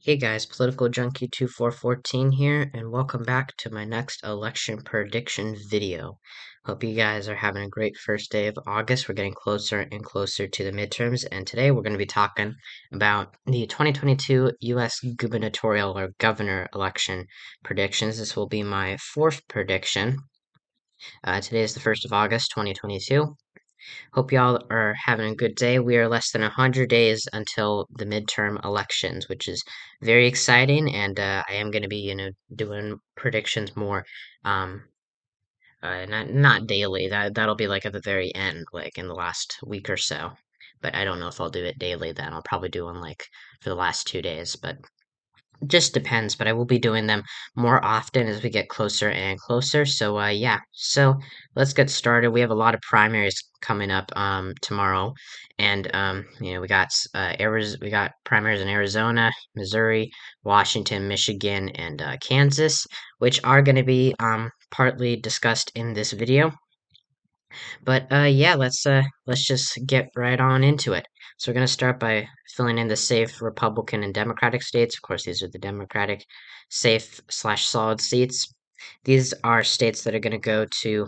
Hey guys, Political Junkie 2414 here, and welcome back to my next election prediction video. Hope you guys are having a great first day of August. We're getting closer and closer to the midterms, and today we're going to be talking about the 2022 U.S. gubernatorial or governor election predictions. This will be my fourth prediction. Today is the 1st of August, 2022. Hope y'all are having a good day. We are less than 100 days until the midterm elections, which is very exciting, and I am going to be, doing predictions more, um, not daily. That'll be like at the very end, like in the last week or so. But I don't know if I'll do it daily then. I'll probably do one like for the last 2 days, but just depends, but I will be doing them more often as we get closer and closer. So, yeah. So let's get started. We have a lot of primaries coming up tomorrow, and we got primaries in Arizona, Missouri, Washington, Michigan, and Kansas, which are going to be partly discussed in this video. But yeah, let's just get right on into it. So we're gonna start by filling in the safe Republican and Democratic states. Of course, these are the Democratic safe slash solid seats. These are states that are gonna go to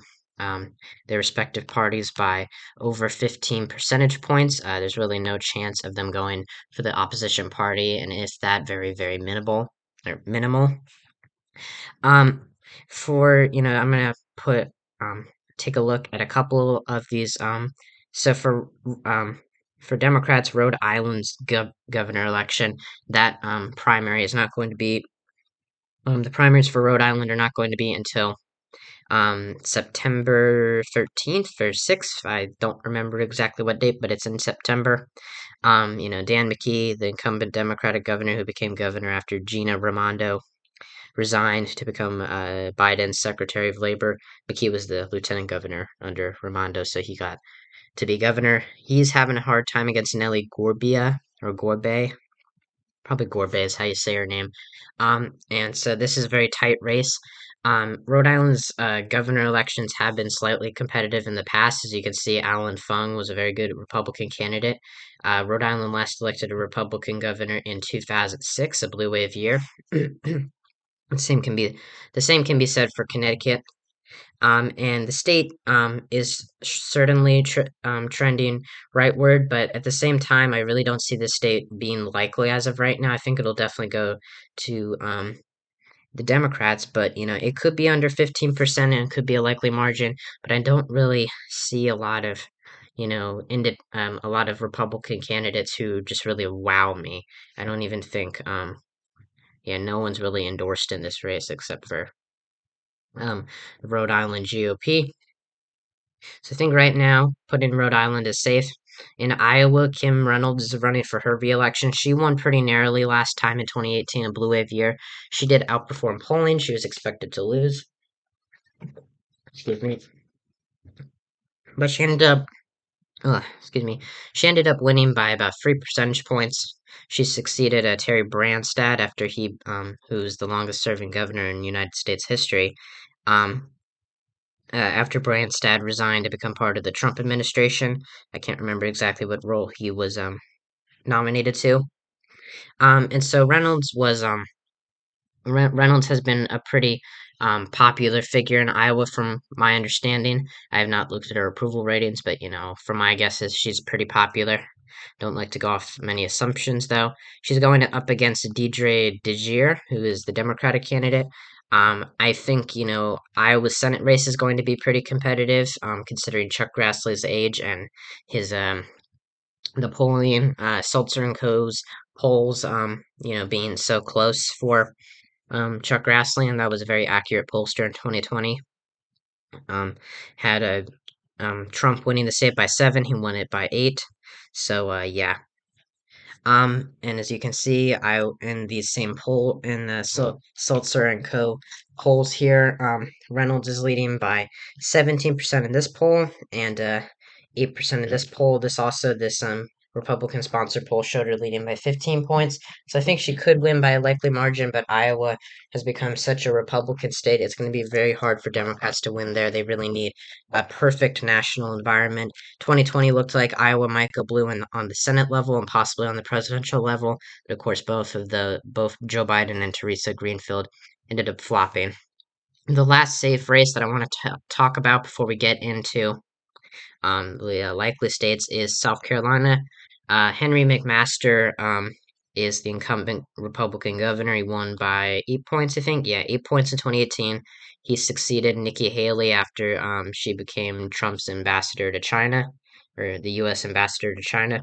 their respective parties by over 15 percentage points. There's really no chance of them going for the opposition party, and if that, very, very minimal or minimal. Um, I'm gonna put take a look at a couple of these. So um for Democrats, Rhode Island's governor election, that primary is not going to be. The primaries for Rhode Island are not going to be until September 13th or 6th. I don't remember exactly what date, but it's in September. Dan McKee, the incumbent Democratic governor who became governor after Gina Raimondo resigned to become Biden's Secretary of Labor. McKee was the lieutenant governor under Raimondo, so he got to be governor. He's having a hard time against Nellie Gorbea, or Gorbea. Probably Gorbea is how you say her name. And so this is a very tight race. Rhode Island's governor elections have been slightly competitive in the past. As you can see, Alan Fung was a very good Republican candidate. Rhode Island last elected a Republican governor in 2006, a blue wave year. The same can be said for Connecticut. And the state is certainly trending rightward, but at the same time, I really don't see the state being likely as of right now. I think it'll definitely go to the Democrats, but it could be under 15% and it could be a likely margin. But I don't really see a lot of a lot of Republican candidates who just really wow me. I don't even think no one's really endorsed in this race except for Rhode Island GOP. So I think right now, putting Rhode Island is safe. In Iowa, Kim Reynolds is running for her re-election. She won pretty narrowly last time in 2018, a blue wave year. She did outperform polling. She was expected to lose. Excuse me. But she ended up, she ended up winning by about 3 percentage points. She succeeded Terry Branstad after who's the longest-serving governor in United States history. After Branstad resigned to become part of the Trump administration. I can't remember exactly what role he was nominated to. And so Reynolds has been a pretty popular figure in Iowa, from my understanding. I have not looked at her approval ratings, but from my guesses, she's pretty popular. Don't like to go off many assumptions, though. She's going up against Deidre DeJear, who is the Democratic candidate. I think, Iowa's Senate race is going to be pretty competitive, considering Chuck Grassley's age and his, the polling, Seltzer and Co.'s polls, being so close for, Chuck Grassley, and that was a very accurate pollster in 2020. Had Trump winning the state by 7, he won it by 8. So, yeah. And as you can see, in the same poll in the Seltzer and Co. polls here, Reynolds is leading by 17% in this poll and 8% in this poll. This Republican-sponsored poll showed her leading by 15 points. So I think she could win by a likely margin, but Iowa has become such a Republican state, it's going to be very hard for Democrats to win there. They really need a perfect national environment. 2020 looked like Iowa might go blue on the Senate level and possibly on the presidential level, but of course both Joe Biden and Teresa Greenfield ended up flopping. The last safe race that I want to talk about before we get into the likely states is South Carolina. Henry McMaster is the incumbent Republican governor. He won by 8 points, I think. Yeah, 8 points in 2018. He succeeded Nikki Haley after she became Trump's ambassador to China, or the U.S. ambassador to China.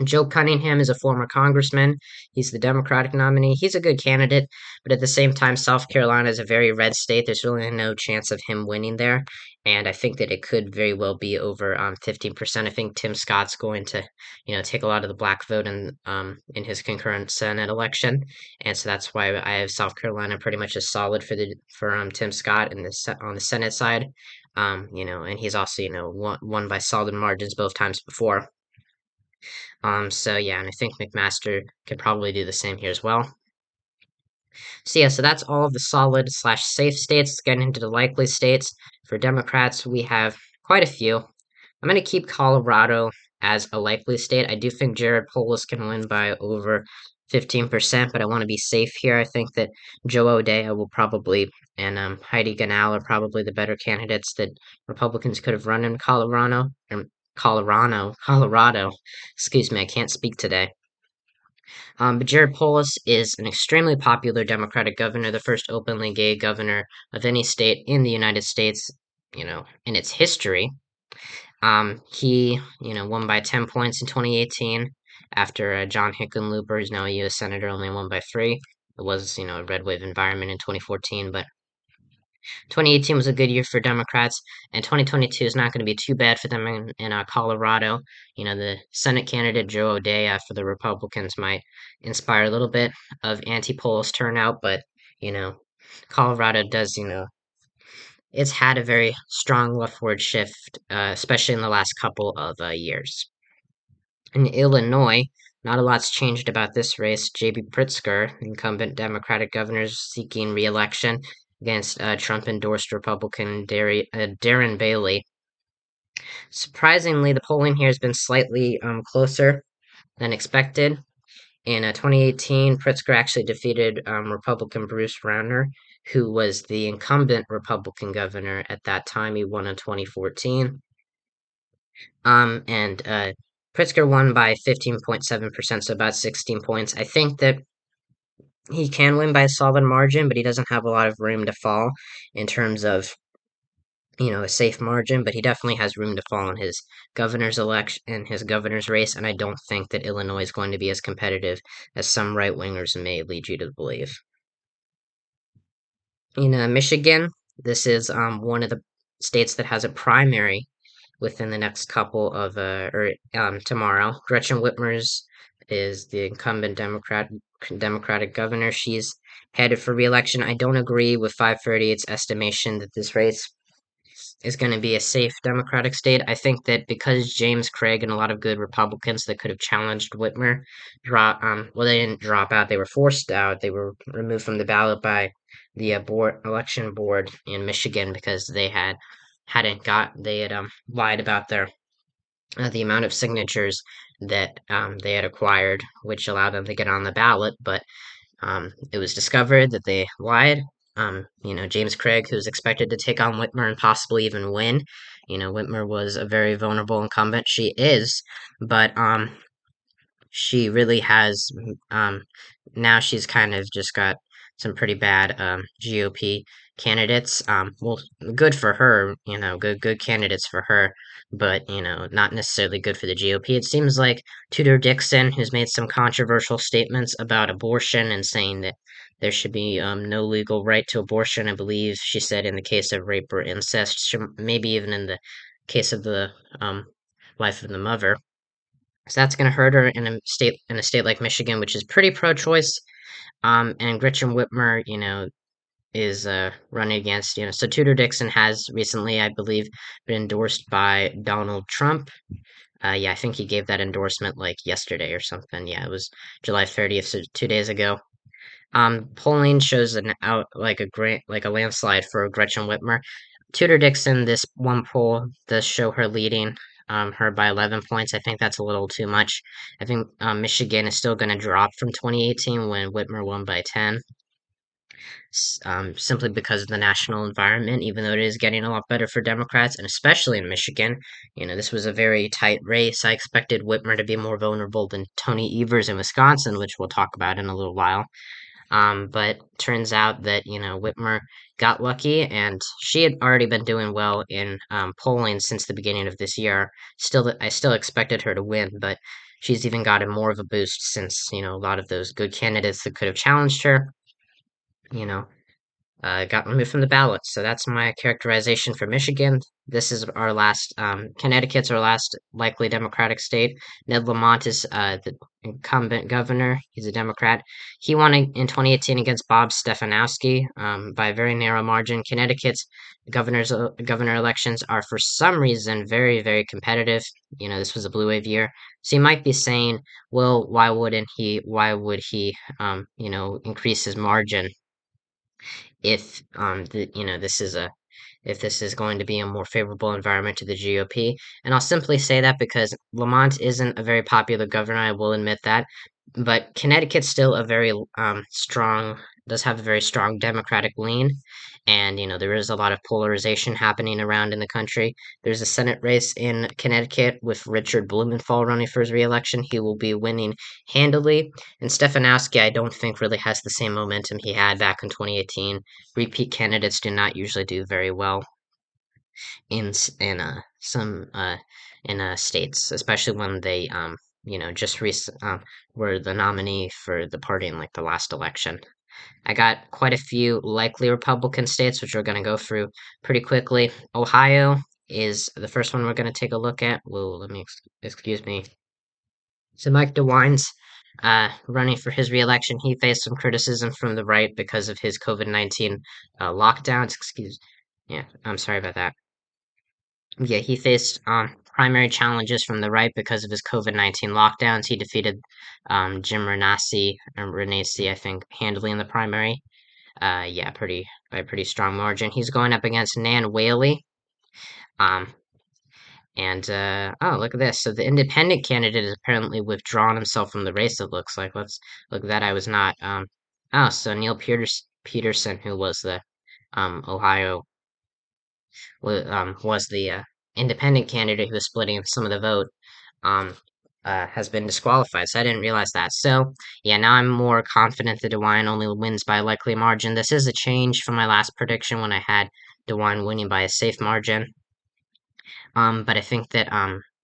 Joe Cunningham is a former congressman. He's the Democratic nominee. He's a good candidate, but at the same time, South Carolina is a very red state. There's really no chance of him winning there, and I think that it could very well be over 15%. I think Tim Scott's going to, take a lot of the black vote in his concurrent Senate election, and so that's why I have South Carolina pretty much as solid for Tim Scott on the Senate side. And he's also won by solid margins both times before. So yeah, and I think McMaster could probably do the same here as well. So yeah, so that's all of the solid slash safe states. Getting into the likely states. For Democrats, we have quite a few. I'm going to keep Colorado as a likely state. I do think Jared Polis can win by over 15%, but I want to be safe here. I think that Joe O'Dea will probably, and Heidi Ganahl are probably the better candidates that Republicans could have run in Colorado. Excuse me, I can't speak today. But Jared Polis is an extremely popular Democratic governor, the first openly gay governor of any state in the United States, in its history. He, won by 10 points in 2018 after John Hickenlooper, who's now a U.S. Senator, only won by 3. It was, a red wave environment in 2014, but 2018 was a good year for Democrats, and 2022 is not going to be too bad for them in Colorado. The Senate candidate Joe O'Dea for the Republicans might inspire a little bit of anti-Polis turnout, but, Colorado does, it's had a very strong leftward shift, especially in the last couple of years. In Illinois, not a lot's changed about this race. J.B. Pritzker, incumbent Democratic governor, is seeking re-election against Trump-endorsed Republican Darren Bailey. Surprisingly, the polling here has been slightly closer than expected. In 2018, Pritzker actually defeated Republican Bruce Rauner, who was the incumbent Republican governor at that time. He won in 2014. And Pritzker won by 15.7%, so about 16 points. I think that he can win by a solid margin, but he doesn't have a lot of room to fall in terms of, a safe margin, but he definitely has room to fall in his governor's election and his governor's race, and I don't think that Illinois is going to be as competitive as some right-wingers may lead you to believe. In Michigan, this is one of the states that has a primary within the next couple of tomorrow. Gretchen Whitmer's is the incumbent Democratic governor. She's headed for re-election. I don't agree with 538's estimation that this race is going to be a safe Democratic state. I think that because James Craig and a lot of good Republicans that could have challenged Whitmer they didn't drop out. They were forced out. They were removed from the ballot by the election board in Michigan because they had lied about the amount of signatures that they had acquired, which allowed them to get on the ballot, but it was discovered that they lied. James Craig, who's expected to take on Whitmer and possibly even win. Whitmer was a very vulnerable incumbent. She is, but she really has now she's kind of just got some pretty bad GOP candidates. Well, good for her, good candidates for her, but not necessarily good for the GOP. It seems like Tudor Dixon, who's made some controversial statements about abortion and saying that there should be no legal right to abortion. I believe she said in the case of rape or incest, maybe even in the case of the life of the mother. So that's going to hurt her in a state like Michigan, which is pretty pro-choice. And Gretchen Whitmer, is running against, so Tudor Dixon has recently, I believe, been endorsed by Donald Trump. Yeah, I think he gave that endorsement like yesterday or something. Yeah, it was July 30th, so 2 days ago. Polling shows an out like a landslide for Gretchen Whitmer. Tudor Dixon, this one poll does show her leading her by 11 points. I think that's a little too much. I think Michigan is still going to drop from 2018 when Whitmer won by 10, simply because of the national environment, even though it is getting a lot better for Democrats, and especially in Michigan. This was a very tight race. I expected Whitmer to be more vulnerable than Tony Evers in Wisconsin, which we'll talk about in a little while. But turns out that, Whitmer got lucky, and she had already been doing well in polling since the beginning of this year. I still expected her to win, but she's even gotten more of a boost since, a lot of those good candidates that could have challenged her, you know, got removed from the ballot. So that's my characterization for Michigan. This is our last, Connecticut's our last likely Democratic state. Ned Lamont is the incumbent governor. He's a Democrat. He won in 2018 against Bob Stefanowski by a very narrow margin. Connecticut's governor elections are for some reason very, very competitive. This was a blue wave year. So you might be saying, well, why would he, increase his margin if this is going to be a more favorable environment to the GOP. And I'll simply say that because Lamont isn't a very popular governor, I will admit that. But Connecticut's still a very does have a very strong Democratic lean. And, there is a lot of polarization happening around in the country. There's a Senate race in Connecticut with Richard Blumenthal running for his reelection. He will be winning handily. And Stefanowski, I don't think really has the same momentum he had back in 2018. Repeat candidates do not usually do very well in some states, especially when they just were the nominee for the party in like the last election. I got quite a few likely Republican states, which we're going to go through pretty quickly. Ohio is the first one we're going to take a look at. Whoa, excuse me. So Mike DeWine's running for his reelection. He faced some criticism from the right because of his COVID-19 lockdowns. Yeah, I'm sorry about that. Yeah, he faced primary challenges from the right because of his COVID-19 lockdowns. He defeated Jim Renacci, I think, handily in the primary. Yeah, by a pretty strong margin. He's going up against Nan Whaley. Um, and oh, look at this. So the independent candidate has apparently withdrawn himself from the race. It looks like. Let's look at that. I was not. Oh, so Peterson, who was the Ohio was the independent candidate who was splitting some of the vote, um, has been disqualified. So I didn't realize that. So yeah, now I'm more confident that DeWine only wins by a likely margin. This is a change from my last prediction when I had DeWine winning by a safe margin. But I think that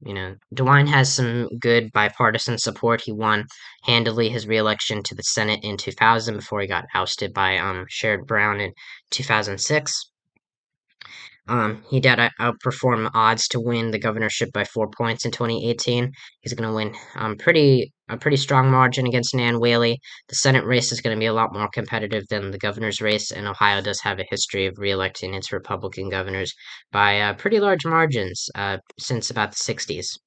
DeWine has some good bipartisan support. He won handily his reelection to the Senate in 2000 before he got ousted by Sherrod Brown in 2006. He did outperform odds to win the governorship by 4 points in 2018. He's going to win a pretty strong margin against Nan Whaley. The Senate race is going to be a lot more competitive than the governor's race, and Ohio does have a history of reelecting its Republican governors by pretty large margins since about the 60s,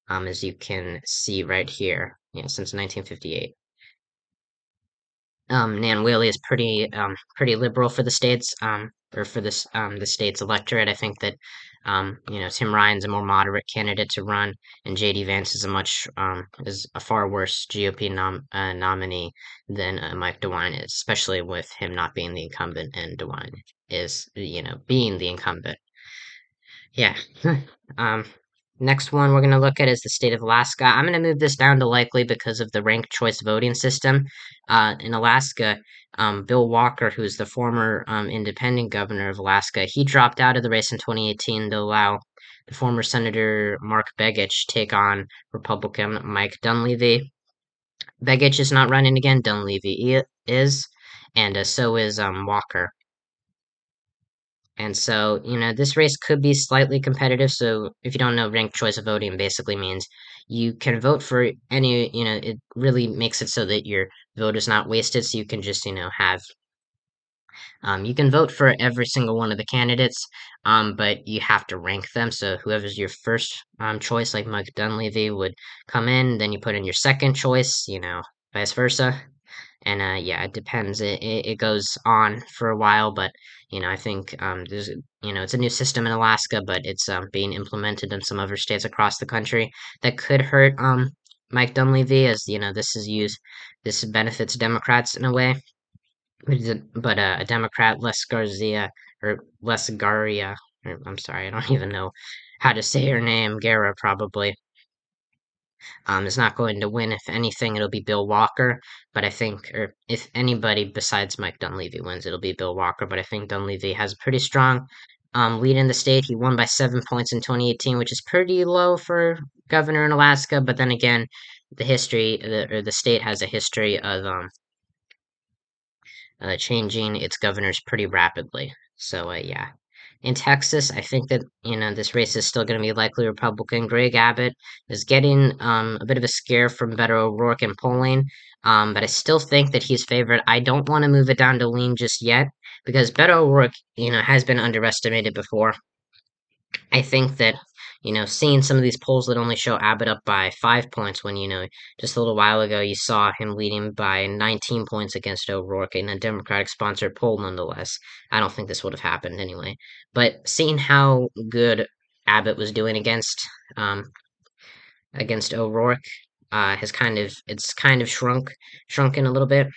as you can see right here. Yeah, since 1958. Nan Whaley is pretty liberal for the states, or for this the state's electorate. I think that Tim Ryan's a more moderate candidate to run, and JD Vance is a far worse GOP nominee than Mike DeWine is, especially with him not being the incumbent and DeWine is being the incumbent. Yeah. um, Next one we're going to look at is the state of Alaska. I'm going to move this down to likely because of the ranked choice voting system. In Alaska, Bill Walker, who's the former independent governor of Alaska, he dropped out of the race in 2018 to allow the former Senator Mark Begich take on Republican Mike Dunleavy. Begich is not running again. Dunleavy is, and so is Walker. And so, this race could be slightly competitive. So, if you don't know, ranked choice of voting basically means you can vote for any, it really makes it so that your vote is not wasted. So you can just, have You can vote for every single one of the candidates, but you have to rank them. So whoever's your first choice, like Mike Dunleavy, would come in. Then you put in your second choice, vice versa. And yeah, it depends. It goes on for a while, but I think it's a new system in Alaska, but it's being implemented in some other states across the country that could hurt Mike Dunleavy, as this benefits Democrats in a way. But a Democrat, Les Garcia, or Les Garia, or I'm sorry, I don't even know how to say her name, Guerra probably, is not going to win. If anything, it'll be Bill Walker. But I think, or if anybody besides Mike Dunleavy wins, it'll be Bill Walker. But I think Dunleavy has a pretty strong lead in the state. He won by 7 points in 2018, which is pretty low for governor in Alaska. But then again, the state has a history of changing its governors pretty rapidly. So, yeah. In Texas, I think that, this race is still going to be likely Republican. Greg Abbott is getting a bit of a scare from Beto O'Rourke in polling, but I still think that he's favored. I don't want to move it down to lean just yet because Beto O'Rourke, has been underestimated before. I think that, seeing some of these polls that only show Abbott up by 5 points when, just a little while ago you saw him leading by 19 points against O'Rourke in a Democratic sponsored poll nonetheless. I don't think this would have happened anyway. But seeing how good Abbott was doing against O'Rourke, it's kind of shrunken a little bit.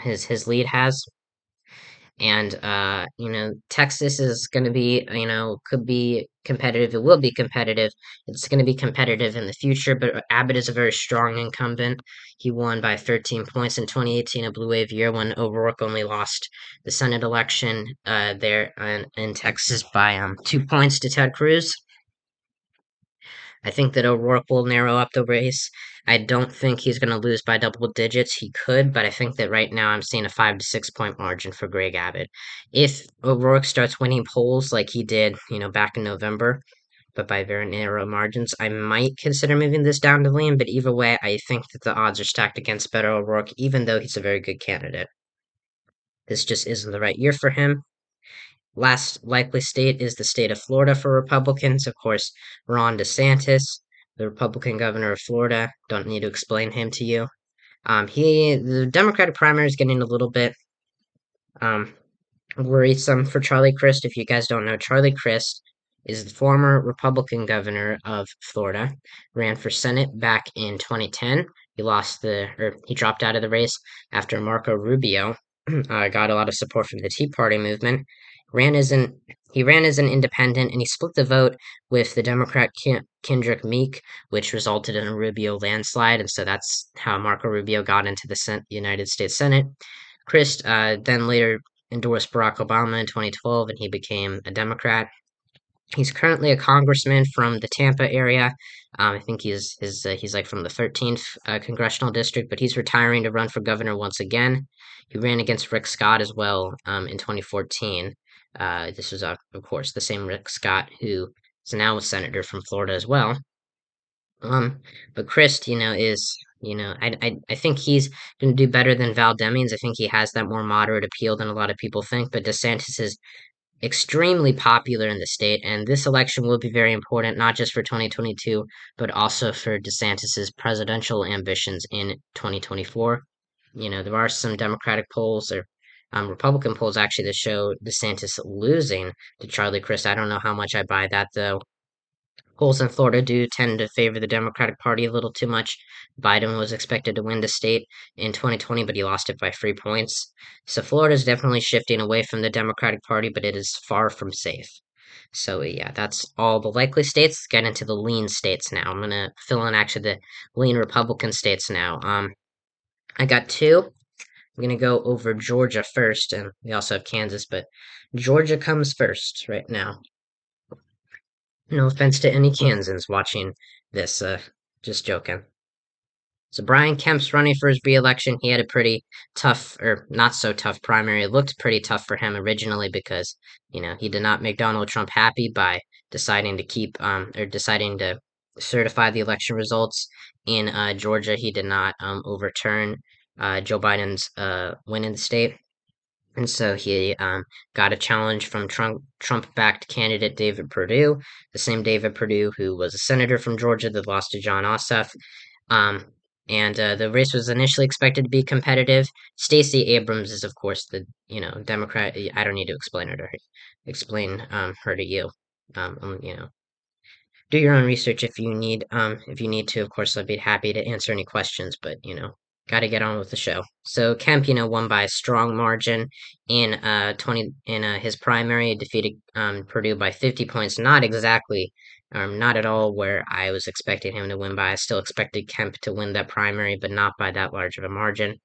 His lead has. And Texas is going to be, could be competitive. It will be competitive. It's going to be competitive in the future, but Abbott is a very strong incumbent. He won by 13 points in 2018, a blue wave year when O'Rourke only lost the Senate election there in Texas by 2 points to Ted Cruz. I think that O'Rourke will narrow up the race. I don't think he's going to lose by double digits. He could, but I think that right now I'm seeing a 5 to 6 point margin for Greg Abbott. If O'Rourke starts winning polls like he did, back in November, but by very narrow margins, I might consider moving this down to lean. But either way, I think that the odds are stacked against Beto O'Rourke, even though he's a very good candidate. This just isn't the right year for him. Last likely state is the state of Florida for Republicans. Of course, Ron DeSantis, the Republican governor of Florida. Don't need to explain him to you. The Democratic primary is getting a little bit um, worrisome for Charlie Crist. If you guys don't know, Charlie Crist is the former Republican governor of Florida, ran for Senate back in 2010. He dropped out of the race after Marco Rubio got a lot of support from the Tea Party movement. Ran as an he ran as an independent, and he split the vote with the Democrat Kendrick Meek, which resulted in a Rubio landslide, and so that's how Marco Rubio got into the United States Senate. Crist then later endorsed Barack Obama in 2012, and he became a Democrat. He's currently a congressman from the Tampa area. I think he's like from the 13th congressional district, but he's retiring to run for governor once again. He ran against Rick Scott as well in 2014. This was, of course, the same Rick Scott who is now a senator from Florida as well. But Crist, I think he's going to do better than Val Demings. I think he has that more moderate appeal than a lot of people think. But DeSantis is extremely popular in the state, and this election will be very important, not just for 2022, but also for DeSantis's presidential ambitions in 2024. There are some Democratic polls or Republican polls actually that show DeSantis losing to Charlie Crist. I don't know how much I buy that though. Polls in Florida do tend to favor the Democratic Party a little too much. Biden was expected to win the state in 2020, but he lost it by 3 points. So Florida is definitely shifting away from the Democratic Party, but it is far from safe. So yeah, that's all the likely states. Let's get into the lean states now. I'm gonna fill in actually the lean Republican states now. I got two. I'm gonna go over Georgia first, and we also have Kansas, but Georgia comes first right now. No offense to any Kansans watching this, just joking. So Brian Kemp's running for his re-election. He had a pretty tough, or not so tough primary. It looked pretty tough for him originally because, he did not make Donald Trump happy by deciding to deciding to certify the election results in Georgia. He did not overturn Joe Biden's win in the state. And so he got a challenge from Trump-backed candidate David Perdue, the same David Perdue who was a senator from Georgia that lost to John Ossoff. Um, and the race was initially expected to be competitive. Stacey Abrams is, of course, the Democrat. I don't need to explain her to you. Do your own research if you need to. Of course, I'd be happy to answer any questions, but got to get on with the show. So Kemp, won by a strong margin in 20 in his primary, defeated Purdue by 50 points. Not exactly, not at all where I was expecting him to win by. I still expected Kemp to win that primary, but not by that large of a margin.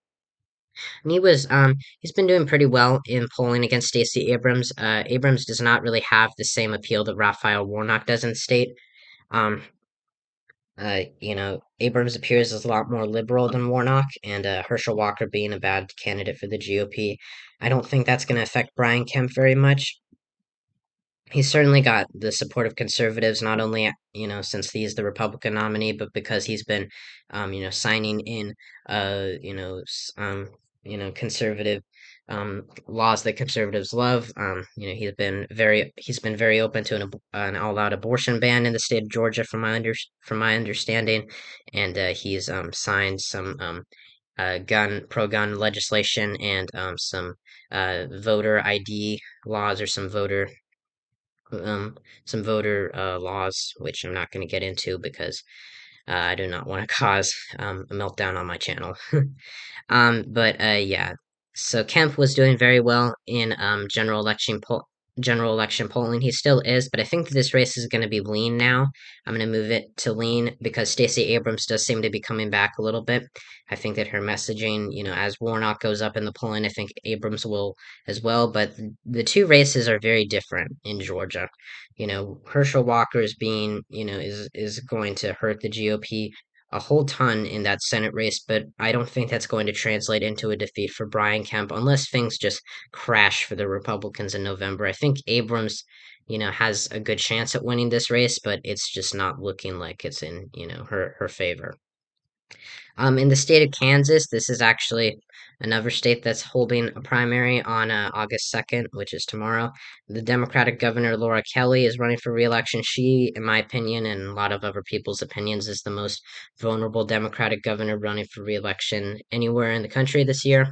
And he's been doing pretty well in polling against Stacey Abrams. Abrams does not really have the same appeal that Raphael Warnock does in the state. Um, Abrams appears as a lot more liberal than Warnock, and Herschel Walker being a bad candidate for the GOP. I don't think that's going to affect Brian Kemp very much. He's certainly got the support of conservatives, not only since he's the Republican nominee, but because he's been, signing in, conservative laws that conservatives love. He's been very open to an all-out abortion ban in the state of Georgia, from my understanding, and he's signed some pro-gun legislation and voter ID laws, or um, some voter laws, which I'm not going to get into because I do not want to cause a meltdown on my channel. But yeah. So Kemp was doing very well in general election polling. He still is, but I think that this race is going to be lean now. I'm going to move it to lean because Stacey Abrams does seem to be coming back a little bit. I think that her messaging, as Warnock goes up in the polling, I think Abrams will as well. But the two races are very different in Georgia. Herschel Walker is being, is going to hurt the GOP a whole ton in that Senate race, but I don't think that's going to translate into a defeat for Brian Kemp unless things just crash for the Republicans in November. I think Abrams, has a good chance at winning this race, but it's just not looking like it's in, her favor. In the state of Kansas, this is actually another state that's holding a primary on August 2nd, which is tomorrow. The Democratic governor, Laura Kelly, is running for re-election. She, in my opinion, and a lot of other people's opinions, is the most vulnerable Democratic governor running for re-election anywhere in the country this year.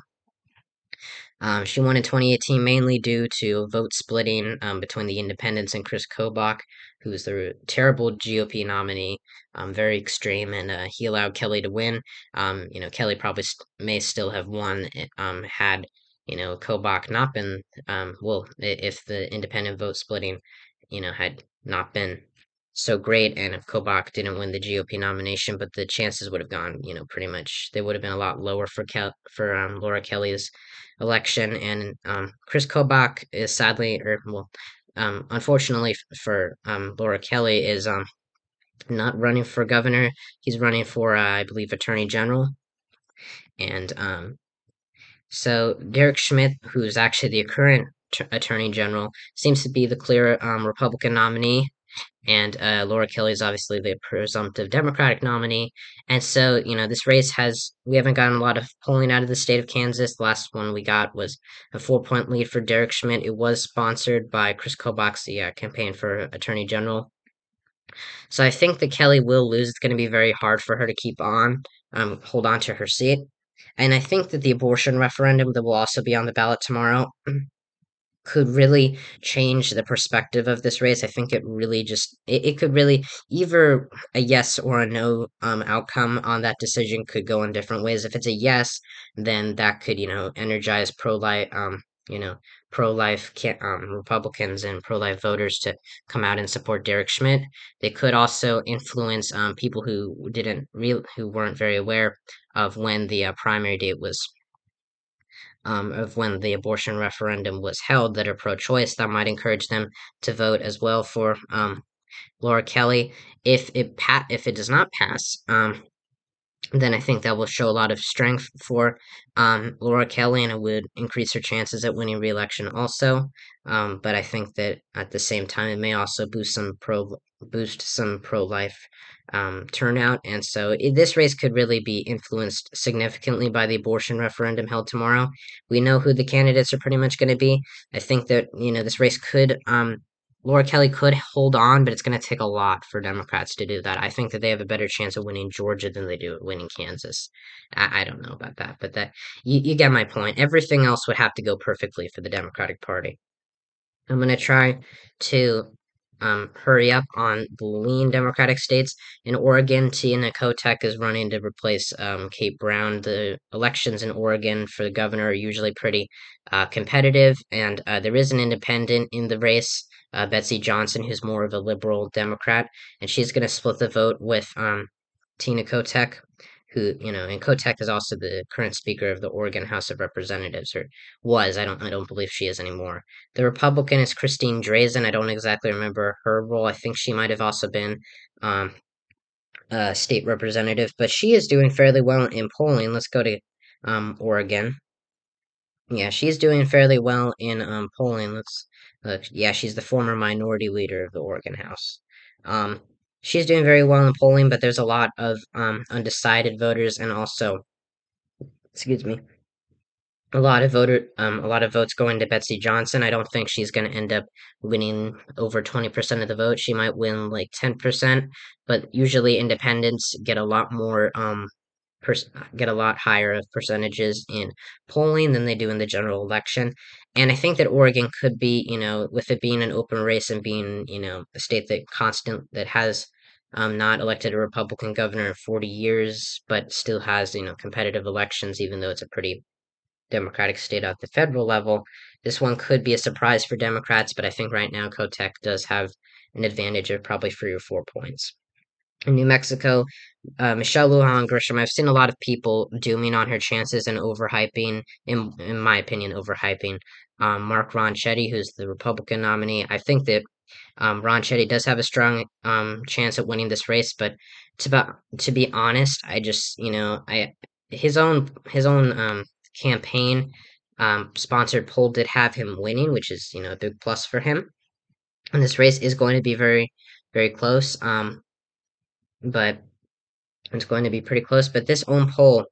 She won in 2018 mainly due to vote splitting between the independents and Chris Kobach, who's the terrible GOP nominee, very extreme, and he allowed Kelly to win. Kelly probably may still have won had Kobach not been if the independent vote splitting had not been so great, and if Kobach didn't win the GOP nomination, but the chances would have gone, pretty much they would have been a lot lower for Laura Kelly's election, and Chris Kobach is unfortunately for Laura Kelly, is not running for governor. He's running for, I believe, attorney general, and so Derek Schmidt, who's actually the current attorney general, seems to be the clear Republican nominee. And Laura Kelly is obviously the presumptive Democratic nominee. And so, this race we haven't gotten a lot of polling out of the state of Kansas. The last one we got was a 4-point lead for Derek Schmidt. It was sponsored by Chris Kobach's campaign for Attorney General. So I think that Kelly will lose. It's going to be very hard for her to hold on to her seat. And I think that the abortion referendum that will also be on the ballot tomorrow could really change the perspective of this race. I think it could really, either a yes or a no outcome on that decision could go in different ways. If it's a yes, then that could energize pro-life Republicans and pro-life voters to come out and support Derek Schmidt. They could also influence people who weren't very aware of when the primary date was, of when the abortion referendum was held, that are pro-choice. That might encourage them to vote as well for Laura Kelly. If it does not pass, then I think that will show a lot of strength for Laura Kelly, and it would increase her chances at winning re-election also. But I think that at the same time, it may also boost some boost some pro-life turnout, and so this race could really be influenced significantly by the abortion referendum held tomorrow. We know who the candidates are pretty much going to be. I think that this race could Laura Kelly could hold on, but it's going to take a lot for Democrats to do that. I think that they have a better chance of winning Georgia than they do at winning Kansas. I don't know about that, but that you get my point. Everything else would have to go perfectly for the Democratic Party. I'm going to try to hurry up on the lean Democratic states. In Oregon, Tina Kotek is running to replace Kate Brown. The elections in Oregon for the governor are usually pretty competitive, and there is an independent in the race, Betsy Johnson, who's more of a liberal Democrat, and she's going to split the vote with Tina Kotek, who, and Kotek is also the current speaker of the Oregon House of Representatives, or was. I don't believe she is anymore. The Republican is Christine Drazan. I don't exactly remember her role. I think she might have also been um, a state representative, but she is doing fairly well in polling. Let's go to Oregon. Yeah, she's doing fairly well in polling. Let's look. Yeah, she's the former minority leader of the Oregon House. Um, she's doing very well in polling, but there's a lot of undecided voters, and also, excuse me, a lot of votes going to Betsy Johnson. I don't think she's going to end up winning over 20% of the vote. She might win like 10%, but usually independents get a lot more get a lot higher of percentages in polling than they do in the general election. And I think that Oregon could be, with it being an open race and being, a state that has not elected a Republican governor in 40 years, but still has, competitive elections, even though it's a pretty Democratic state at the federal level. This one could be a surprise for Democrats, but I think right now Kotek does have an advantage of probably 3 or 4 points. In New Mexico, Michelle Lujan Grisham, I've seen a lot of people dooming on her chances and overhyping, in my opinion, overhyping Mark Ronchetti, who's the Republican nominee. I think that Ron Chetty does have a strong chance at winning this race, but to be honest, I just I his own campaign sponsored poll did have him winning, which is a big plus for him. And this race is going to be very very close. But it's going to be pretty close. But this own poll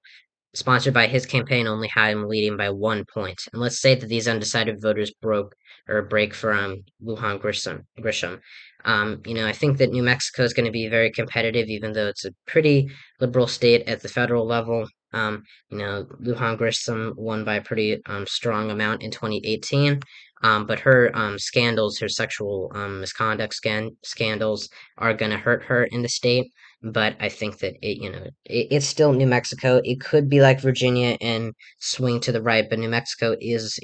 sponsored by his campaign only had him leading by 1 point. And let's say that these undecided voters break for Lujan Grisham. I think that New Mexico is going to be very competitive, even though it's a pretty liberal state at the federal level. Lujan Grisham won by a pretty strong amount in 2018. But her scandals, her sexual misconduct scandals, are going to hurt her in the state, but I think that it's still New Mexico. It could be like Virginia and swing to the right, but New Mexico is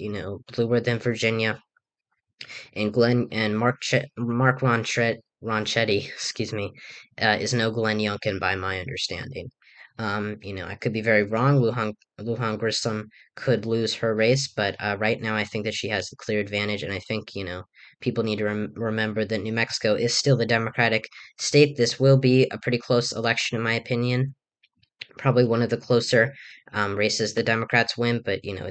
bluer than Virginia. And Glenn and Mark Ronchetti, excuse me, is no Glenn Youngkin by my understanding. I could be very wrong. Lujan Grissom could lose her race, but right now I think that she has the clear advantage, and I think people need to remember that New Mexico is still the Democratic state. This will be a pretty close election, in my opinion. Probably one of the closer races the Democrats win, but I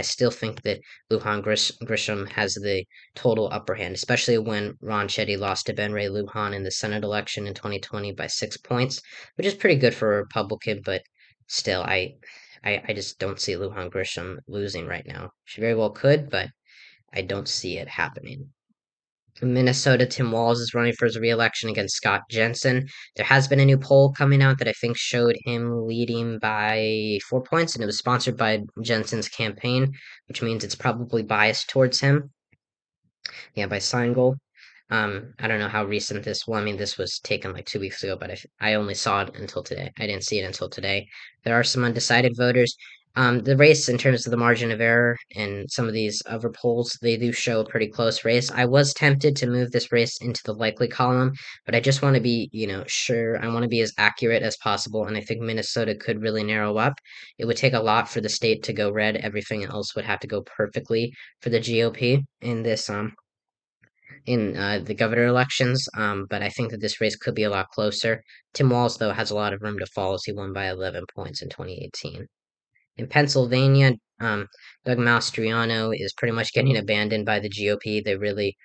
still think that Grisham has the total upper hand, especially when Ron Chetty lost to Ben Ray Lujan in the Senate election in 2020 by 6 points, which is pretty good for a Republican, but still, I just don't see Lujan Grisham losing right now. She very well could, but I don't see it happening. In Minnesota, Tim Walz is running for his reelection against Scott Jensen. There has been a new poll coming out that I think showed him leading by 4 points, and it was sponsored by Jensen's campaign, which means it's probably biased towards him. Yeah, by Seingel. I don't know how recent this. Well, I mean, this was taken like 2 weeks ago, but I only saw it until today. I didn't see it until today. There are some undecided voters. The race, in terms of the margin of error, and some of these other polls, they do show a pretty close race. I was tempted to move this race into the likely column, but I just want to be, sure. I want to be as accurate as possible, and I think Minnesota could really narrow up. It would take a lot for the state to go red. Everything else would have to go perfectly for the GOP in this in the governor elections, but I think that this race could be a lot closer. Tim Walz, though, has a lot of room to fall as he won by 11 points in 2018. In Pennsylvania, Doug Mastriano is pretty much getting abandoned by the GOP. They really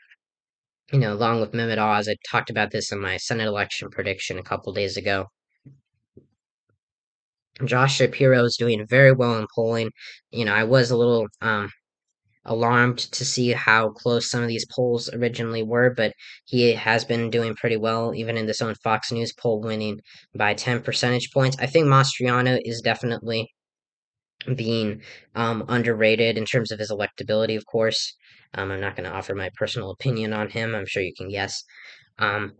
along with Mehmet Oz. I talked about this in my Senate election prediction a couple days ago. Josh Shapiro is doing very well in polling. I was a little alarmed to see how close some of these polls originally were, but he has been doing pretty well, even in this own Fox News poll, winning by 10 percentage points. I think Mastriano is definitely being underrated in terms of his electability, of course. I'm not going to offer my personal opinion on him. I'm sure you can guess. Um,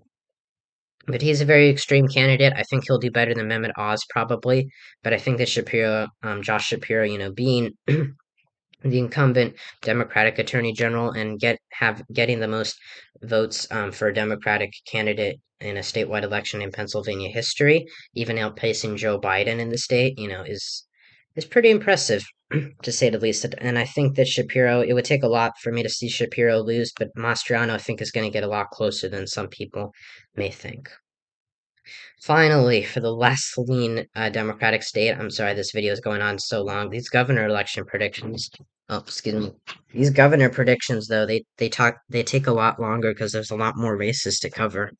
but he's a very extreme candidate. I think he'll do better than Mehmet Oz probably. But I think that Josh Shapiro, being the incumbent Democratic Attorney General and getting the most votes for a Democratic candidate in a statewide election in Pennsylvania history, even outpacing Joe Biden in the state, is pretty impressive to say the least. And I think that Shapiro, it would take a lot for me to see Shapiro lose, but Mastriano, I think, is going to get a lot closer than some people may think. Finally, for the less lean Democratic state, I'm sorry this video is going on so long. These governor election predictions. Oh, excuse me. These governor predictions, though, they take a lot longer because there's a lot more races to cover.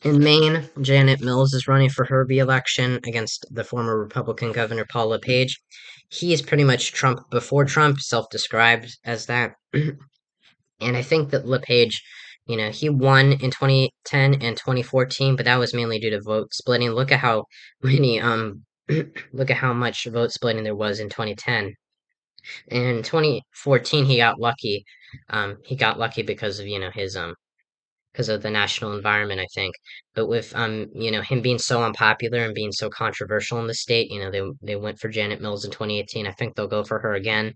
In Maine, Janet Mills is running for her re-election against the former Republican Governor Paul LePage. He is pretty much Trump before Trump, self-described as that. And I think that LePage, he won in 2010 and 2014, but that was mainly due to vote splitting. Look at how many look at how much vote splitting there was in 2010. In 2014, he got lucky. He got lucky because of his because of the national environment, I think. But with him being so unpopular and being so controversial in the state, they went for Janet Mills in 2018. I think they'll go for her again.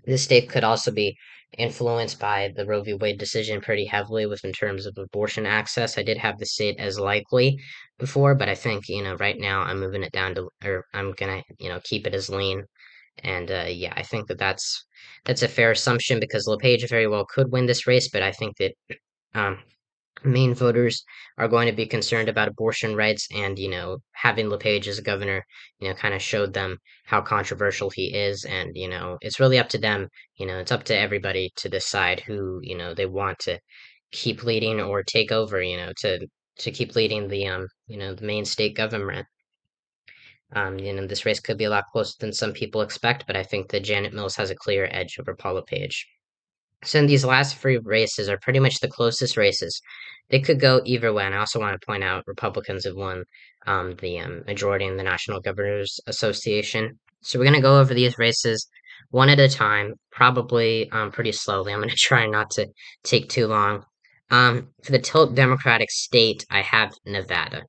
This state could also be influenced by the Roe v. Wade decision pretty heavily with in terms of abortion access. I did have the state as likely before, but I think, right now I'm moving it down to, or I'm gonna, keep it as lean. And yeah, I think that that's a fair assumption because LePage very well could win this race, but I think that um, Maine voters are going to be concerned about abortion rights, and having LePage as a governor, kind of showed them how controversial he is, and it's really up to them. It's up to everybody to decide who they want to keep leading or take over. To keep leading the Maine state government. This race could be a lot closer than some people expect, but I think that Janet Mills has a clear edge over Paul LePage. So these last three races are pretty much the closest races. They could go either way, and I also want to point out Republicans have won the majority in the National Governors Association. So we're going to go over these races one at a time, probably pretty slowly. I'm going to try not to take too long. For the tilt Democratic state, I have Nevada.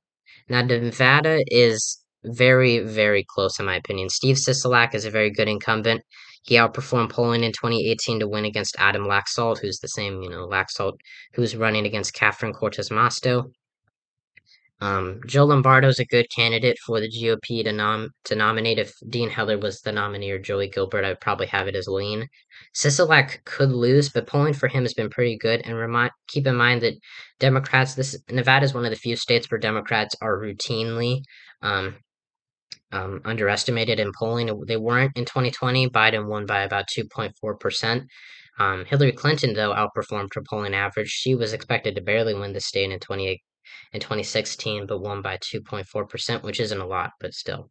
Now, Nevada is very, very close in my opinion. Steve Sisolak is a very good incumbent. He outperformed polling in 2018 to win against Adam Laxalt, who's the same, Laxalt, who's running against Catherine Cortez Masto. Joe Lombardo is a good candidate for the GOP to nominate. If Dean Heller was the nominee or Joey Gilbert, I'd probably have it as lean. Sisolak could lose, but polling for him has been pretty good. And keep in mind that Nevada is one of the few states where Democrats are routinely um, underestimated in polling. They weren't in 2020. Biden won by about 2.4%. Hillary Clinton, though, outperformed her polling average. She was expected to barely win the state in 2016, but won by 2.4%, which isn't a lot, but still.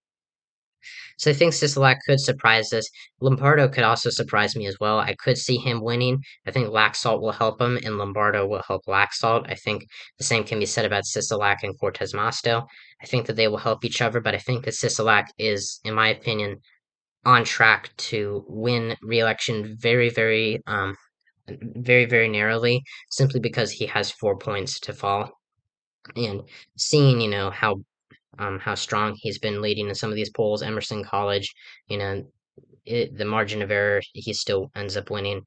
So I think Sisolak could surprise us. Lombardo could also surprise me as well. I could see him winning. I think Laxalt will help him, and Lombardo will help Laxalt. I think the same can be said about Sisolak and Cortez Masto. I think that they will help each other, but I think that Sisolak is, in my opinion, on track to win re-election very, very narrowly, simply because he has 4 points to fall. And seeing, how strong he's been leading in some of these polls, Emerson College, the margin of error, he still ends up winning.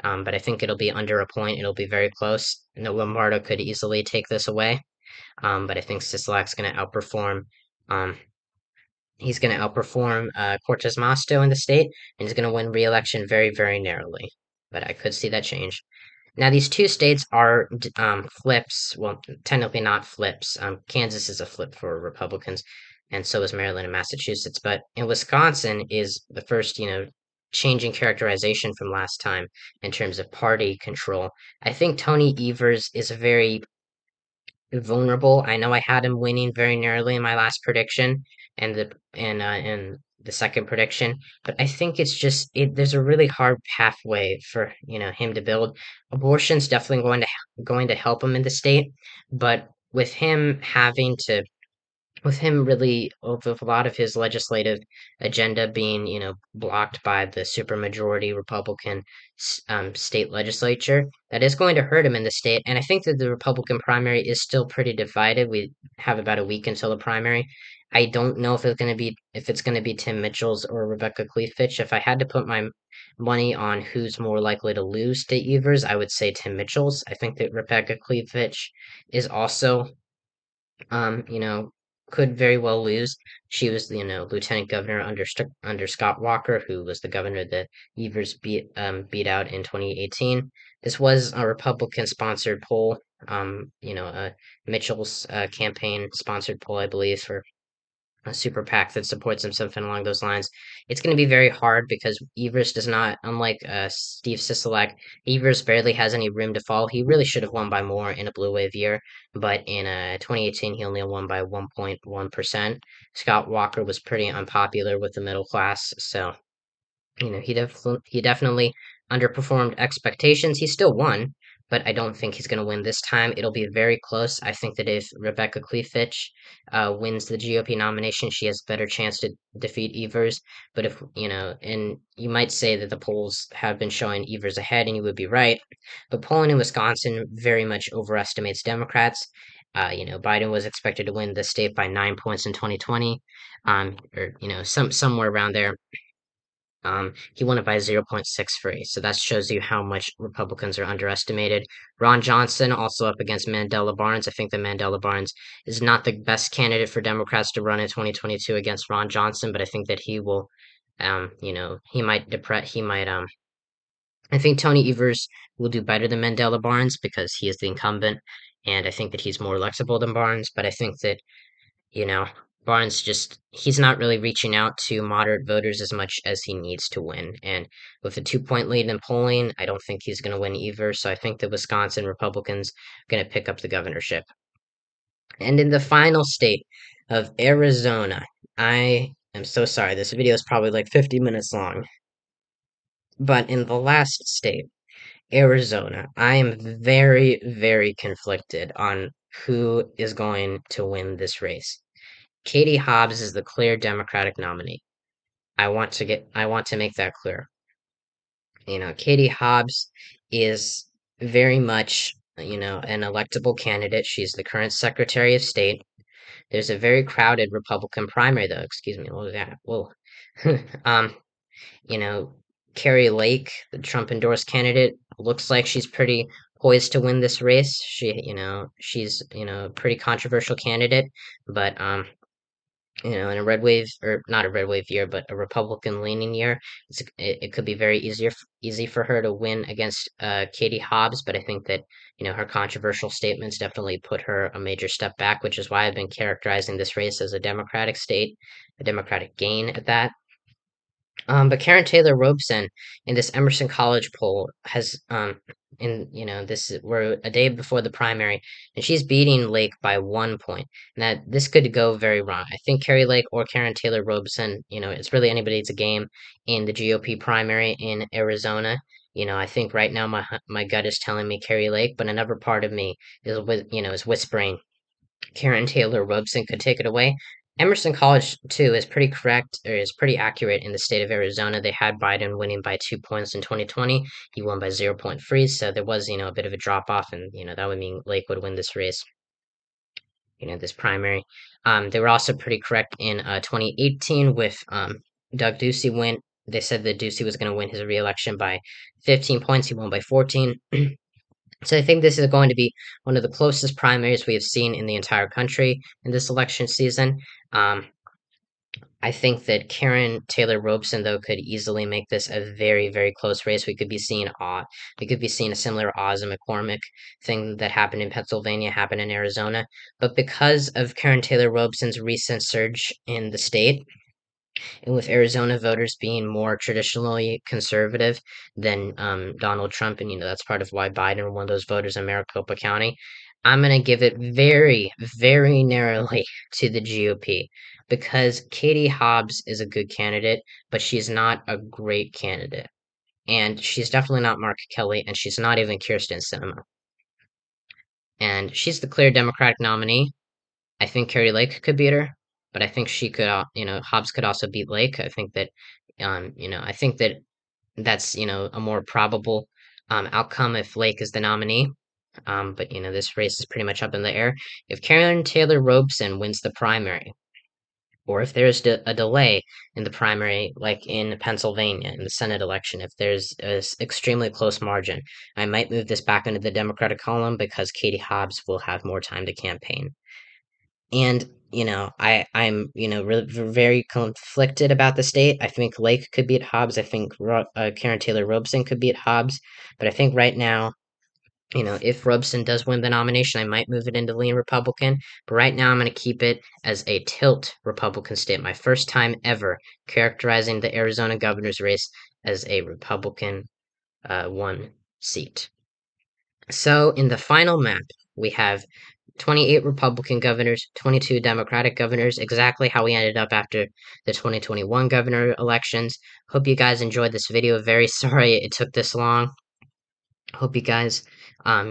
But I think it'll be under a point. It'll be very close. Lombardo could easily take this away. But I think Sisolak's going to outperform. Um, he's going to outperform Cortez Masto in the state, and he's going to win re-election very, very narrowly. But I could see that change. Now, these two states are flips. Well, technically not flips. Kansas is a flip for Republicans, and so is Maryland and Massachusetts. But in Wisconsin is the first, changing characterization from last time in terms of party control. I think Tony Evers is very vulnerable. I know I had him winning very narrowly in my last prediction and the second prediction, but I think it's just there's a really hard pathway for him to build. Abortion's definitely going to help him in the state, but with him really with a lot of his legislative agenda being blocked by the supermajority Republican state legislature, that is going to hurt him in the state. And I think that the Republican primary is still pretty divided. We have about a week until the primary. I don't know if it's going to be Tim Mitchell's or Rebecca Cleafitch. If I had to put my money on who's more likely to lose to Evers, I would say Tim Mitchell's. I think that Rebecca Cleafitch is also you know, could very well lose. She was the, lieutenant governor under Scott Walker, who was the governor that Evers beat out in 2018. This was a Republican-sponsored poll. Mitchell's campaign sponsored poll, I believe, for a super PAC that supports him, something along those lines. It's going to be very hard because Evers does not, unlike Steve Sisolak, Evers barely has any room to fall. He really should have won by more in a blue wave year, but in 2018 he only won by 1.1%. Scott Walker was pretty unpopular with the middle class, so he definitely underperformed expectations. He still won, but I don't think he's going to win this time. It'll be very close. I think that if Rebecca Cleafitch wins the GOP nomination, she has a better chance to defeat Evers. But if and you might say that the polls have been showing Evers ahead, and you would be right. But polling in Wisconsin very much overestimates Democrats. Biden was expected to win the state by 9 points in 2020, or somewhere around there. He won it by 0.63, so that shows you how much Republicans are underestimated. Ron Johnson also up against Mandela Barnes. I think that Mandela Barnes is not the best candidate for Democrats to run in 2022 against Ron Johnson, but I think that he will, he might I think Tony Evers will do better than Mandela Barnes because he is the incumbent, and I think that he's more electable than Barnes, but I think that you know, Barnes he's not really reaching out to moderate voters as much as he needs to win. And with a 2 point lead in polling, I don't think he's going to win either. So I think the Wisconsin Republicans are going to pick up the governorship. And in the final state of Arizona, I am so sorry. This video is probably like 50 minutes long. But in the last state, Arizona, I am very, very conflicted on who is going to win this race. Katie Hobbs is the clear Democratic nominee. I want to make that clear. Katie Hobbs is very much, an electable candidate. She's the current Secretary of State. There's a very crowded Republican primary, though. Excuse me. What was that? Whoa. um, you know, Carrie Lake, the Trump endorsed candidate, looks like she's pretty poised to win this race. She's, a pretty controversial candidate, but in a red wave or not a red wave year, but a Republican leaning year, it could be very easy for her to win against Katie Hobbs. But I think that her controversial statements definitely put her a major step back, which is why I've been characterizing this race as a Democratic state, a Democratic gain at that. But Karen Taylor Robson in this Emerson College poll has we're a day before the primary, and she's beating Lake by 1 point. Now this could go very wrong. I think Carrie Lake or Karen Taylor Robson, it's really anybody's a game in the GOP primary in Arizona. I think right now my gut is telling me Carrie Lake, but another part of me is whispering Karen Taylor Robson could take it away. Emerson College, too, is pretty correct, or is pretty accurate in the state of Arizona. They had Biden winning by 2 points in 2020. He won by 0.3, so there was, a bit of a drop off, and, that would mean Lake would win this race, this primary. They were also pretty correct in 2018 with Doug Ducey win. They said that Ducey was going to win his reelection by 15 points. He won by 14. So I think this is going to be one of the closest primaries we have seen in the entire country in this election season. I think that Karen Taylor Robson, though, could easily make this a very, very close race. We could be seeing a similar Oz and McCormick thing that happened in Pennsylvania happen in Arizona. But because of Karen Taylor Robson's recent surge in the state, And with Arizona voters being more traditionally conservative than Donald Trump, and that's part of why Biden won those voters in Maricopa County, I'm going to give it very, very narrowly to the GOP because Katie Hobbs is a good candidate, but she's not a great candidate. And she's definitely not Mark Kelly, and she's not even Kirsten Sinema. And she's the clear Democratic nominee. I think Carrie Lake could beat her, but I think she could, Hobbs could also beat Lake. I think that, I think that that's, a more probable outcome if Lake is the nominee. But this race is pretty much up in the air. If Karen Taylor Robeson wins the primary, or if there's a delay in the primary, like in Pennsylvania in the Senate election, if there's an extremely close margin, I might move this back into the Democratic column because Katie Hobbs will have more time to campaign. And I'm really very conflicted about the state. I think Lake could beat Hobbs. I think Karen Taylor Robeson could beat Hobbs. But I think right now, if Robeson does win the nomination, I might move it into lean Republican. But right now, I'm going to keep it as a tilt Republican state. My first time ever characterizing the Arizona governor's race as a Republican one seat. So in the final map, we have 28 Republican governors, 22 Democratic governors, exactly how we ended up after the 2021 governor elections. Hope you guys enjoyed this video. Very sorry it took this long. Hope you guys, I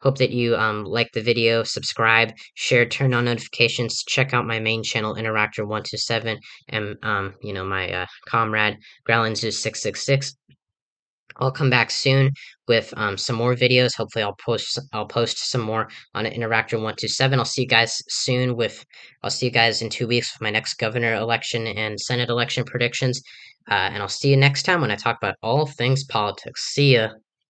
hope that you like the video, subscribe, share, turn on notifications, check out my main channel, Interactor127, and my comrade, Growlingzeus666. I'll come back soon with some more videos. Hopefully, I'll post some more on Interactor127. I'll see you guys in 2 weeks with my next governor election and Senate election predictions. And I'll see you next time when I talk about all things politics. See ya.